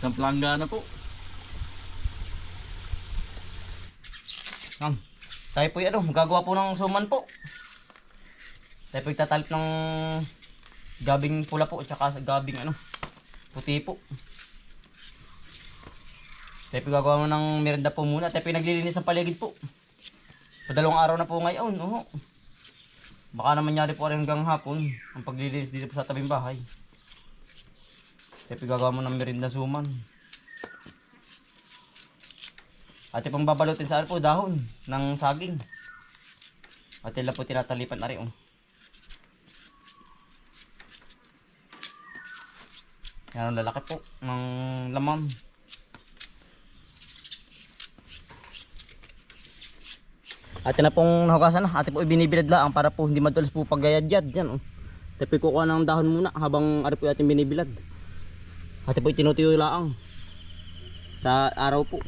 Isang plangga na po. Tayo po ano, magagawa po ng suman po. Tayo po itatalip ng gabing pula po at saka gabing ano, puti po. Tayo po gagawa mo ng merenda po muna. Tayo po naglilinis ng paligid po. Padalawang araw na po ngayon. Oh. Baka naman nyari po rin hanggang hapon ang paglilinis dito po sa tabing bahay. Tayo po gagawa mo ng merenda suman. At pang babalutin sa po dahon ng saging. At ila po tinatalipan na rin. Oh. Yan ang lalaki po ng laman. At na pong nahugasan na. At po ibinibilad lang para po hindi madulas po paggayadyad. Yan. Oh. At po kukuha ng dahon muna habang ari po ating binibilad. At po itinutuyo lang sa araw po.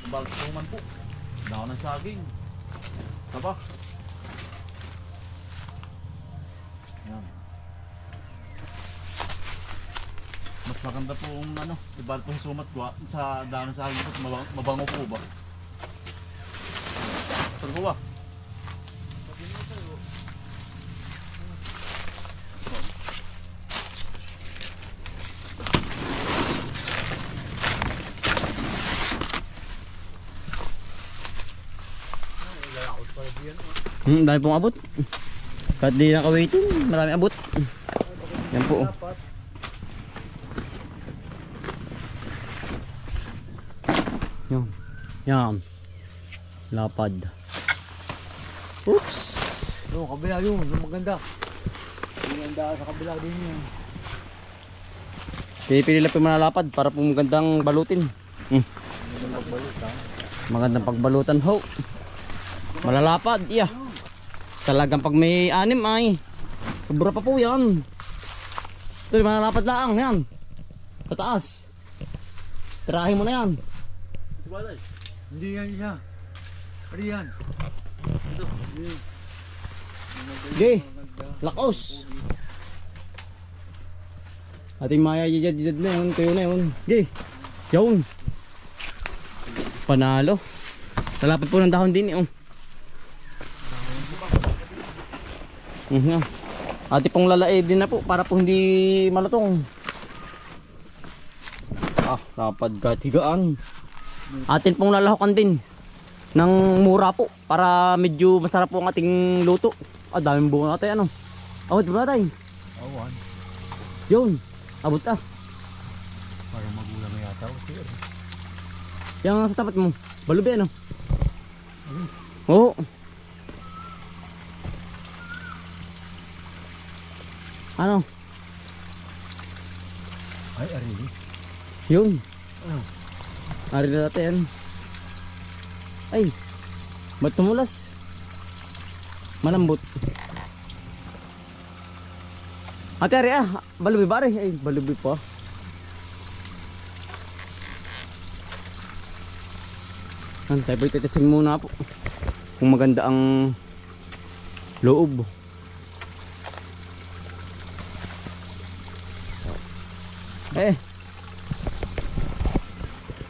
Balsuman po. Dahon ng saging. Taba. Yan. Mas maganda po ano, ibal po sa sumat ko sa dahon ng saging po. Mabango po ba? Ito po ba? Dami pong abot. Kahit di nakawitin, marami abot. Yan po. Yan. Yan. Lapad. Oops. No, kabila yun. Yung maganda. Yung maganda sa kabila din yun. Pipili lang po manalapad para po magandang balutin. Magandang pagbalutan ho. Malalapad, iya. Talagang pag may anim ay sobra pa po yan. Ito, malalapad lang yan. Pataas. Tirahin mo na yan. Hindi yan siya. Ano yan? Okay, lakos. Ating maya jijad na yun. Tuyo na yun. Okay, yun. Panalo. Lalapad po ng dahon din eh. Ati pong lalae din na po para po hindi malutong. Lapad kahit higaan. Atin pong lalahokan din ng mura po para medyo masarap po ang ating luto. Daming bunga natin ano. Abot ba natin? Awan. Yun. Abot ah. Parang magulang na yata. Yang sa tapat mo. Balubi ano? Oo. Ano? Ay, arili. Yun. Ari na natin. Ay. Ba't tumulas? Malambot. Ate ari balubi ba rin? Ay, balubi pa. Tayo po ititising muna po. Kung maganda ang loob.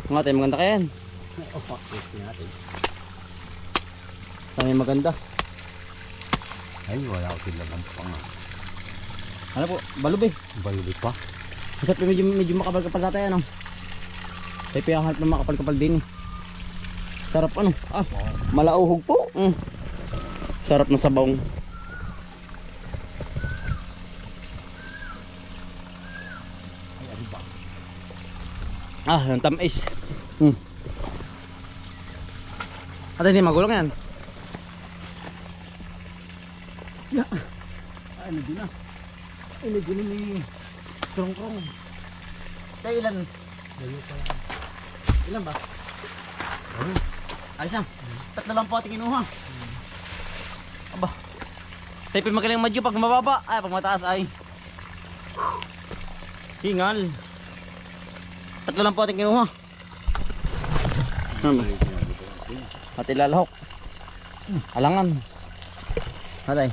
Nga tayo maganda kaya yan. Tayo maganda. Ay, wala ko sila lang pa nga. Ano po? Balubi. Balubi pa. Kasi medyo makapal-kapal natin ano. Tayo piyahanap na makapal-kapal din eh. Sarap ano. Malauhog po. Sarap na sabaw. Yung tamis. At hindi magulang yan. Ay, hindi na. Ay, hindi na ni krong-krong. Kaya ilan? Ilan ba? Ayos na. Tatlo lang po ating kinuha. Aba. Tayo magaling madyo pag mababa. Ay, pag mataas ay hingal. Tatlo lang po ating kinuha. At ilalahok. Alangan. Hatay.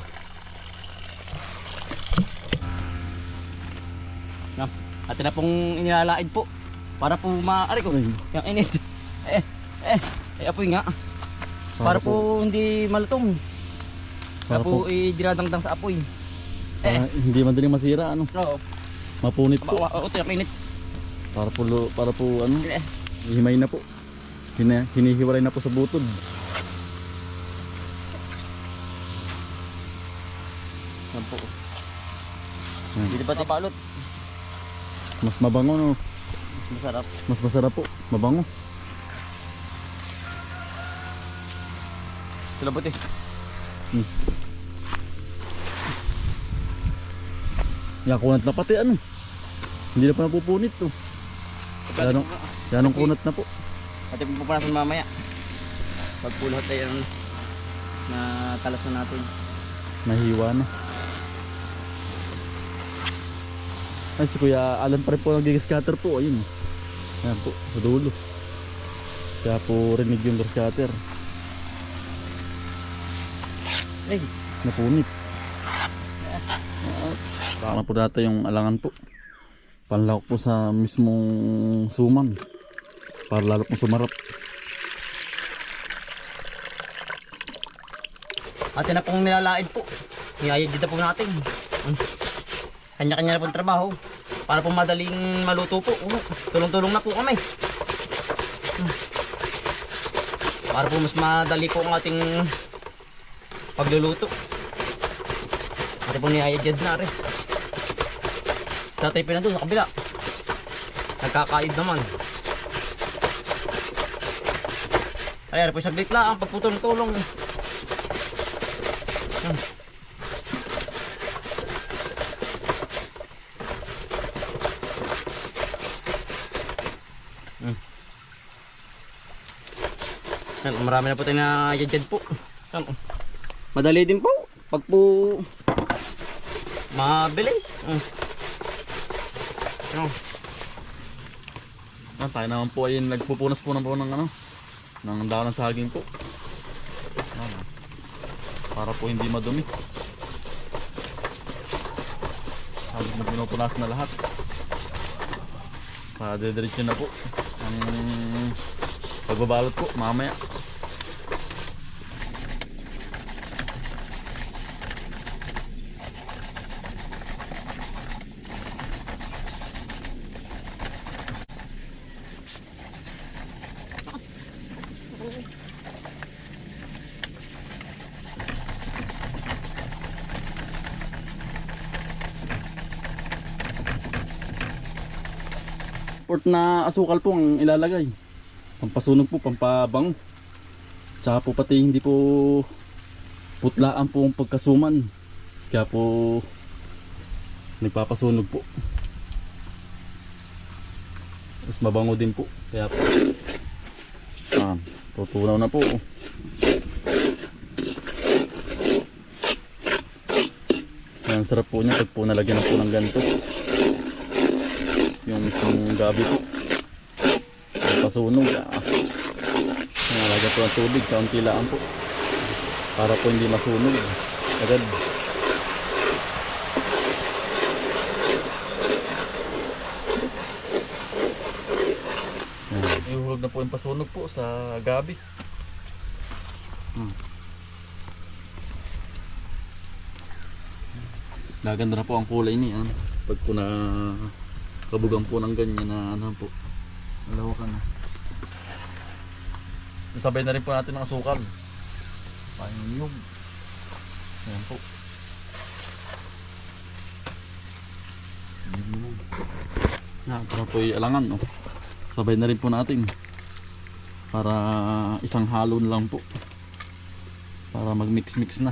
At na pong inilalaid po. Para po maaari ko. Ay. Yung init. Apoy nga. Para po hindi malutong. Para Para po dinadangdang sa apoy. hindi madaling masira, ano. Oo. Mapunit po. Oo, ito yung init. Para po ano, himay na po. Hinihiwalay na po sa butod. Yan po. Hindi ba ito balot? Mas mabango, no. Masarap. Mas masarap po. Mabango. Silabot eh. Yan, kunat na pati, ano. Hindi na pa napupunit, to. Yan ang kunat na po. At yung pupunasan mamaya. Pagpulot tayo na talas na natin. Nahiwa na. Ay, si Kuya Alan pa rin po nag-scatter po. Ayun. Ayan po, sa dulo. Kaya po rinig yung scatter. Ay, Napunit. Baka po dati yung alangan po. Panlawak po sa mismong suman. Para lalo po sumarap. atin na pong nilalaid po. Niyayad dito po natin. Kanya-kanya na pong trabaho. Para po madaling maluto po. Tulong-tulong na po kami. Para po mas madali po ang ating pagluluto. Atin po niyayad na rin. Sa tayo pinandun sa kabila. Nagkakaid naman. Ayan po saglit lang ang pagputulong-tulong. Marami na po tayo na yadjad po. Madali din po. Pag po mabilis. Tayo naman po ay nagpupunas po ng ano, ng dahon ng saging po. Para po hindi madumi. Halos na pinupunas na lahat. Para didiretso na po ang pagbabalot po mamaya. Port na asukal po ang ilalagay. Pampasunog po, pampabango. Tsaka po pati hindi po putlaan po ang pagkasuman. Kaya po nagpapasunog po. Mas mabango din po. Kaya po tutunaw na po. Ang sarap po niya pag po nalagyan po ng ganito. Yung mismong gabi po. Pasunog. Nalagyan po ng tubig, kaunti lang po. Para po hindi masunog agad. Ihulog na po yung pasunog po sa gabi. Naganda na po ang kulay niya. Pag po na kabugang po ng ganyan na ano po. Malawakan na. Nasabay na rin po natin ng asukal. Panyog. Ayan po. Ito na po yung alangan. Oh. Sabay na rin po natin. Para isang halo lang po. Para mag mix mix na.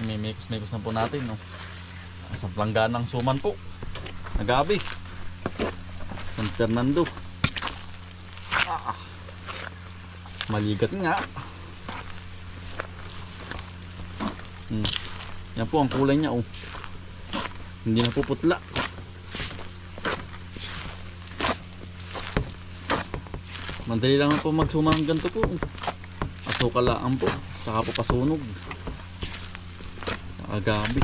Mimix na po natin. No? Sa plangganang suman po. Nagabi. San Fernando. Maligat nga. Yan po ang kulay niya. Oh. Hindi na po putla. Madali lang po magsuma ng ganito po. Asukal lang po. Tsaka po pasunog. Tsaka gabi.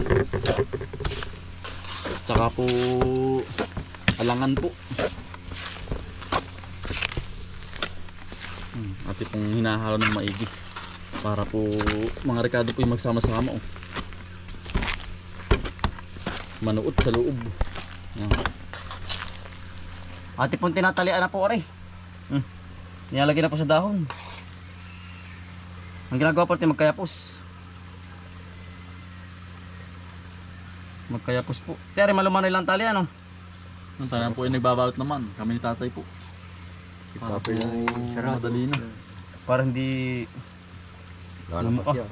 Tsaka po alangan po. Ati pong hinahalo ng maigi para po mga rekado po yung magsama-sama oh. Manuot sa loob. Yan. Ate pong tinatalian na po aray. Nilalagay na po sa dahon. Ang ginagawa po natin magkayapos. Magkayapos po. Tiyari malumanoy lang tali ano. Ang tanan po ay nagbabalot naman. Kami ni tatay po. Para po madali na. Para hindi Lalapas yan.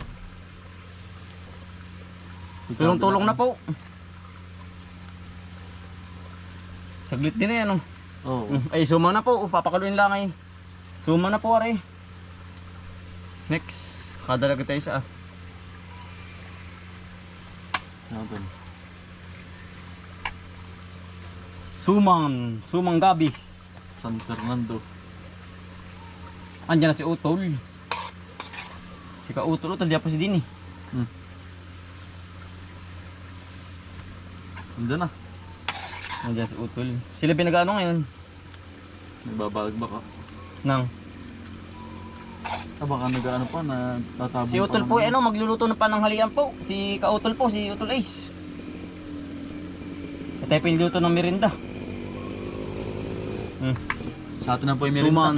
tulong-tulong na po. Saglit din eh ano. Oo. Ay suma na po. Papakaluin lang ay. Suma na po aray. Next. Kadalaga tayo sa Yan. Sumang gabi. San Fernando. Andiyan na si Utol. Si Ka-Utol, diyan po si Dini. Andiyan na. Andiyan si Utol. Sila binagano ngayon? Nagbabalag ka. Nang. Baka nag-ano pa na tatabong Si Utol pa po, naman. ano, magluluto ng pananghalian po. Si Ka-Utol po, si Utol Ace. At tayo pinluto ng merinda. Sa atin na po yung merinda. Suman.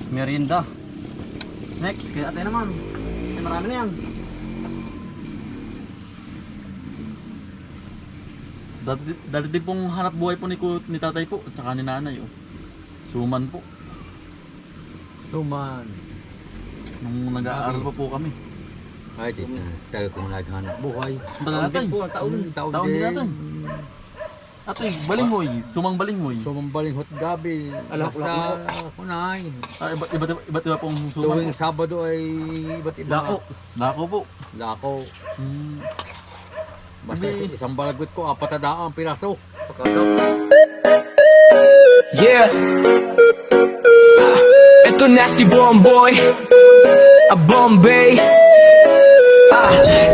Merinda. Next, kaya tayo naman. Ay, marami na yan. Dati din pong hanap buhay po ni tatay po at saka ni nanay oh. Suman po. Suman. Nung nag-aaral pa po kami. Ay, tayo kung naghanap buhay. Ang tagal natin. Po, taon Taon din natin. Ate, balinghoy. Sumang balinghoy. Sumambaling hot gabi. Alak, Basta kunay. Iba't iba pong suman Tuwing po. Sabado ay iba't iba. Dako. Dako po. Lako. Hmm. Basta Hindi. isang balagwit ko, 400 piraso. Yeah. Ito na si Bomboy, a Bombay.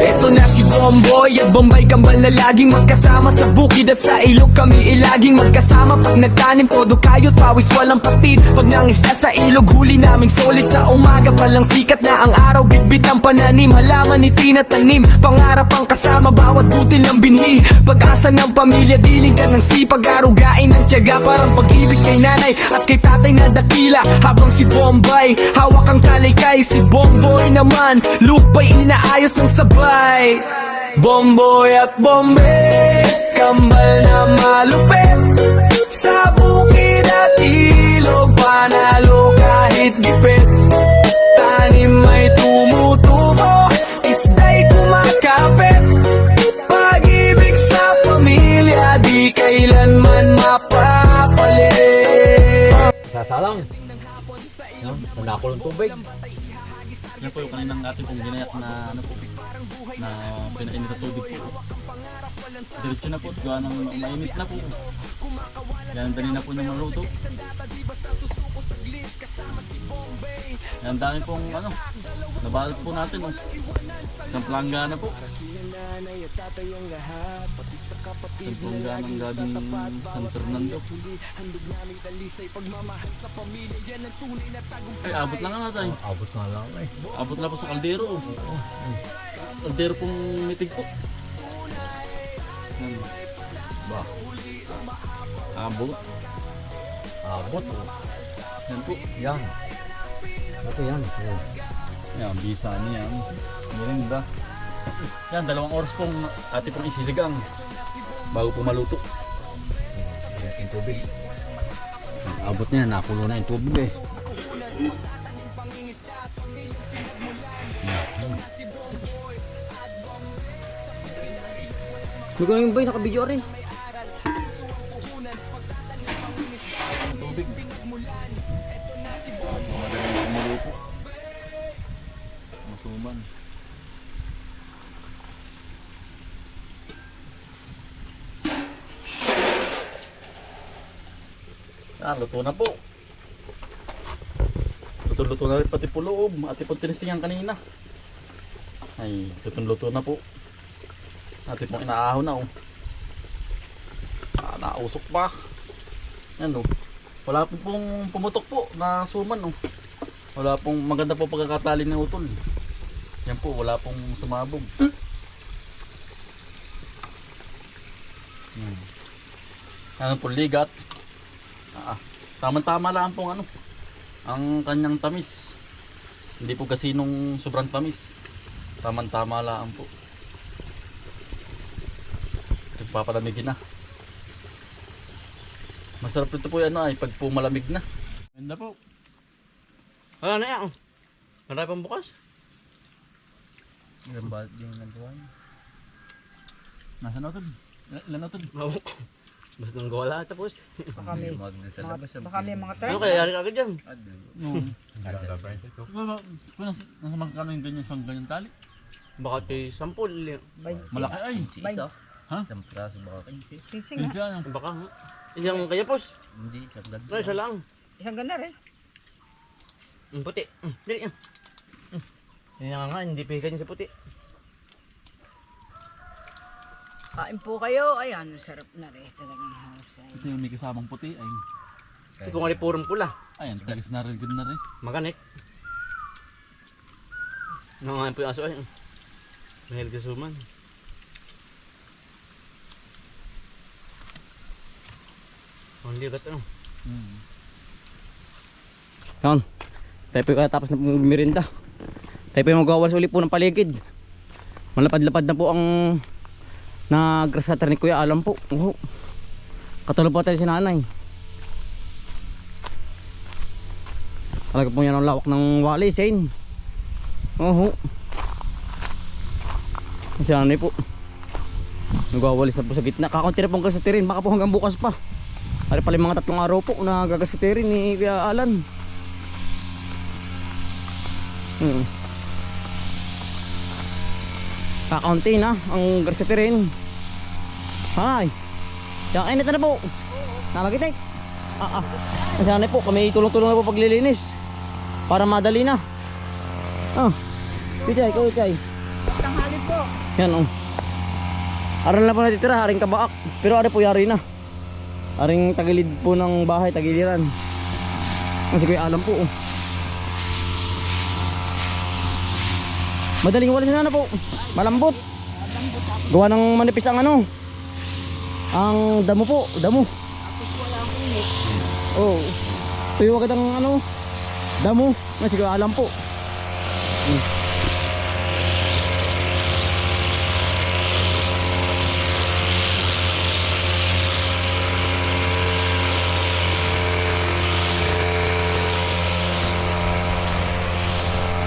Ito na si Bomboy at Bombay Kambal na laging magkasama sa bukid at sa ilog kami ilaging magkasama. Pag nagtanim todo kayo't pawis walang patid. Pag nangisda sa ilog huli naming solid sa umaga palang sikat na ang araw. Bitbit ang pananim, halaman ni tinatanim. Pangarap ang kasama bawat butil ng binhi. Pag-asa ng pamilya diling ka ng sipag. Arugain ng tiyaga parang pag-ibig kay nanay at kay tatay na dakila. Habang si Bombay hawak ang kalaykay, si Bomboy naman lupay inaayos ng sabay. Bomboy at Bombay, kambal na malupit. Sa bukid at ilog, panalo kahit gipit. Tanim may tumutubo, isda'y kumakapit. Pag-ibig sa pamilya, di kailanman mapapalit. Sasalang. No? Nanako ng tubig. Yan po yung kaninang ating pong ginayat na ano po. Na pinainit na tubig po. Diretso na po. Gawa ng mainit na po. Yan dali na po ng maluto. Yan dami pong ano. Nabalot po natin oh. Isang planggana po. Isang planggana ng gaging San Fernando. Ay, abot lang nga natin. Abot na lang eh. Abot na po sa kaldero. Kaldero pong mitig po. Yan. Ba? Abot. Abot. Yan po. Yan. Ito yan. Yan. Yan, bisa niya. Merinda. Yan, 2 oras pong ate pong isisigang bago po maluto. Yan yung tubig. Abot niya, nakulo na yung tubig eh. Lugang yung bay, naka-video rin. Tubig. Madaling maluto. Masuman. Luto na po. Luto-luto na rin pati po loob. Ate po tinistingan kanina. Ay, lutong-luto na po. Natin pong inaahon na oh. Nausok pa. Yan oh. Wala pong pumutok po na suman oh. Wala pong maganda po pagkakatali ng utol. Yan po, wala pong sumabog. Ano po, ligat. Tama-tama lang pong ano, ang kanyang tamis. Hindi po kasi nung sobrang tamis. Tama-tama lang po. Nagpapalamigin na. Masarap ito po yan ay pag po malamig na. Ganda po. Wala na yan. Marami pang bukas. Ilan ba din nagawa niya? Nasa na ito? Ilan na ito? Mawak ko. Basta nang gawa lahat tapos. Baka may mga Ano turn. kaya yari ka agad dyan? Nasa magkano yung ganyan sang ganyan tali? Baka ito'y sampol. Malaki ay. Bay. Ha? Sising ha. Kaya Baka ha. Isang kaya pos. hindi kagad. No, isa lang. Isang ganda rin. Puti. Dili yan. Hindi nga hindi pihikan sa puti. Kain po kayo. Ayan, sarap na rin. Talagang husay. Ito yung may kasamang puti ay. Ito kung ali purong pula. Ayan, talis na rin, good na rin. Maganik. Nangangain po yung aso ay. Mahil kasuman. Ang lirat ano. Yan. Tayo po katapos na merinda. Tayo po yung magawas uli po ng paligid. Malapad-lapad na po ang nag-grasater ni Kuya Alam po. Katulad po tayo si nanay. Talaga po yan ang lawak ng wali, Shane. Si nanay po. Nagwawalis na po sa gitna. Kakunti na pong gasaterin. Baka po hanggang bukas pa. Ari pala mga 3 araw po na gagasaterin ni Kuya Alan. Kakaunti na ang gasaterin. Hay. Kaya init na po. Nalagitik. Kasi nanay po, kami tulong-tulong na po paglilinis. Para madali na. Kuchay, kuchay. Tanghali po. Yan Aral na po natitira, haring kabaak. Pero ari po yari na. Aring tagilid po ng bahay, tagiliran. Kasi Kuya Alam po. Madaling walis na po. Malambot. Gawa ng manipis ang ano. Ang damo po, damo. Oh. Tuyo agad ang ano, damo. Kasi Kuya Alam po.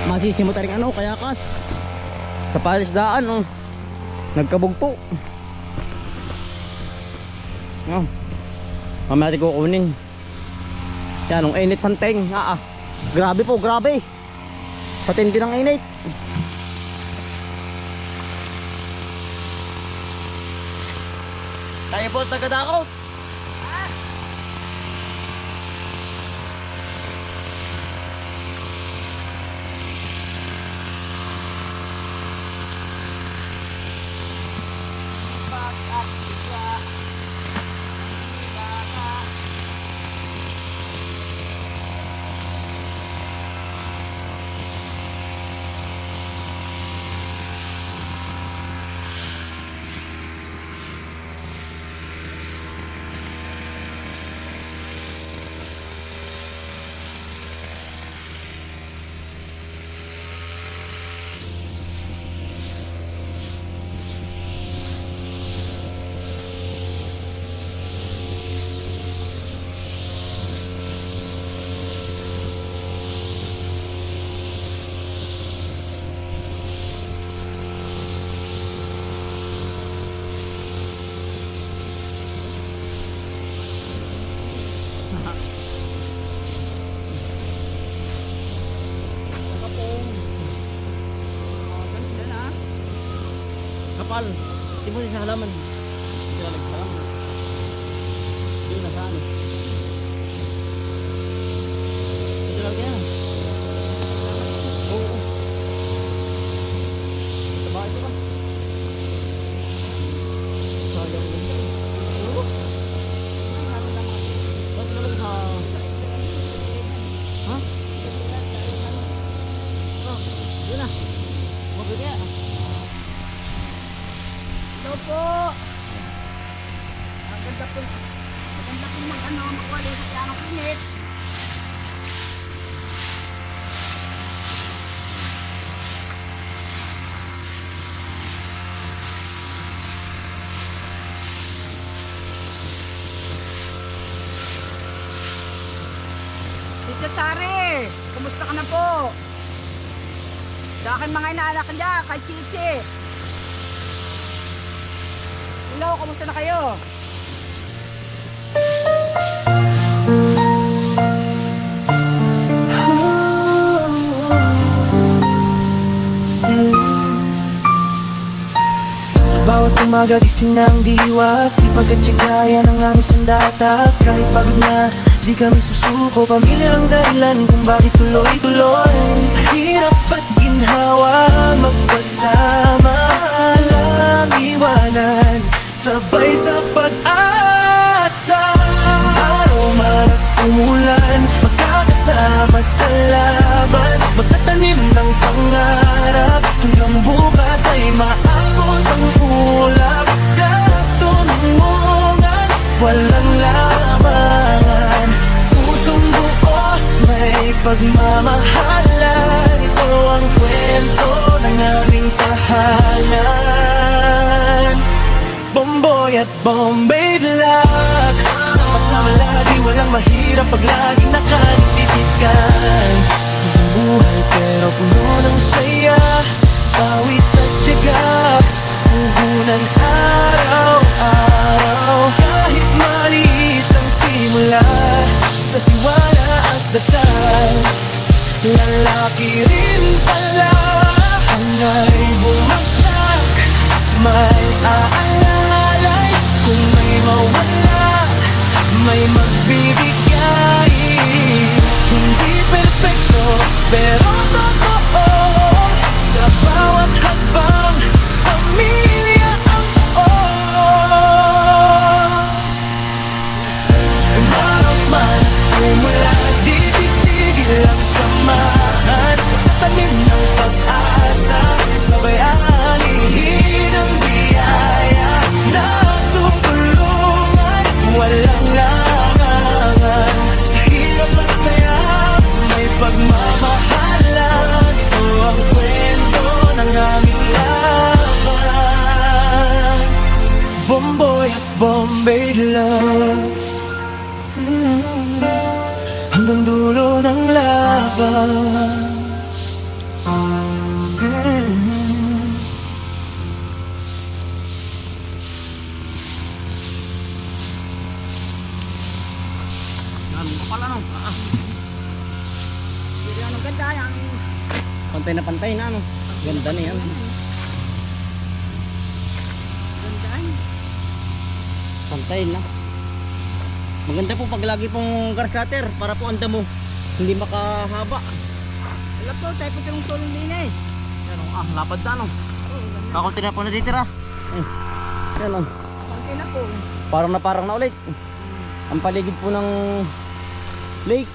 Masisimot rin ano, kayakas. Sa palisdaan nagkabog po. Mamaya natin kukunin. Yan, ang init santeng. Grabe po, grabe. Patindi ng init. Tayo po taga-dakot. Kapal. Timon sa halaman. Sila nagsalaman. Hindi na sa ano. Ito lang yan. Oo. Hello po. Maganda po makuha sa piano kinit. Tita Tari, kumusta ka na po? Sa akin mga inaanak niya, kay Chichi. Hello, kumusta na kayo? Sa bawat umaga gising ng diwa, sipag at tsigaya ng aming sandata. Kahit pagod na, di kami susuko. Pamilya ang dahilan kung bakit tuloy-tuloy. Sa hirap at ginhawa, magkasama lang iwanan. Sabay sa pag-asa, araw man at umulan, magkakasama sa laban. Magtatanim ng pangarap, hanggang bukas ay maabot ang ulap. Katunungan, walang labangan. Pusong buo, may pagmamahalan. Ito ang kwento ng aming tahanan. Bomboy at Bombay Black, sama-sama lagi, walang mahirap pag laging nakanitipikan. Sa buhay pero puno ng saya, pawis at tiyaga, puhunan araw-araw. Kahit maliit ang simula, sa tiwala at dasal, lalaki rin pala. Hanggang bumagsak, may aalalay. Kung may mawala, may magbibigay. Hindi perfecto, pero totoo. Sa bawat hakbang, pamilya ang buo. Maraman, umula, di titigil ang samahan. Tanim ng pag-asa, sabay alihin ang biyaya. Nagtutulungan, walang larangan. Sa hirap at saya, may pagmamahalan. Ito ang kwento ng aming laban. Bomboy at Bombay love, hanggang dulo ng laban. Hindi ano ganda yan. Pantay na pantay na ano. Ganda na yan. Ganda. Pantay na. Maganda po pag lagi pong grass cutter para po ang damo hindi makahaba. Wala po, tayo po yung tulong din eh. Yan o, lapad na ano. Oo, ganda. Kakunti na po natitira. Yan o. Konti na po. Parang na ulit. Ang paligid po ng lake.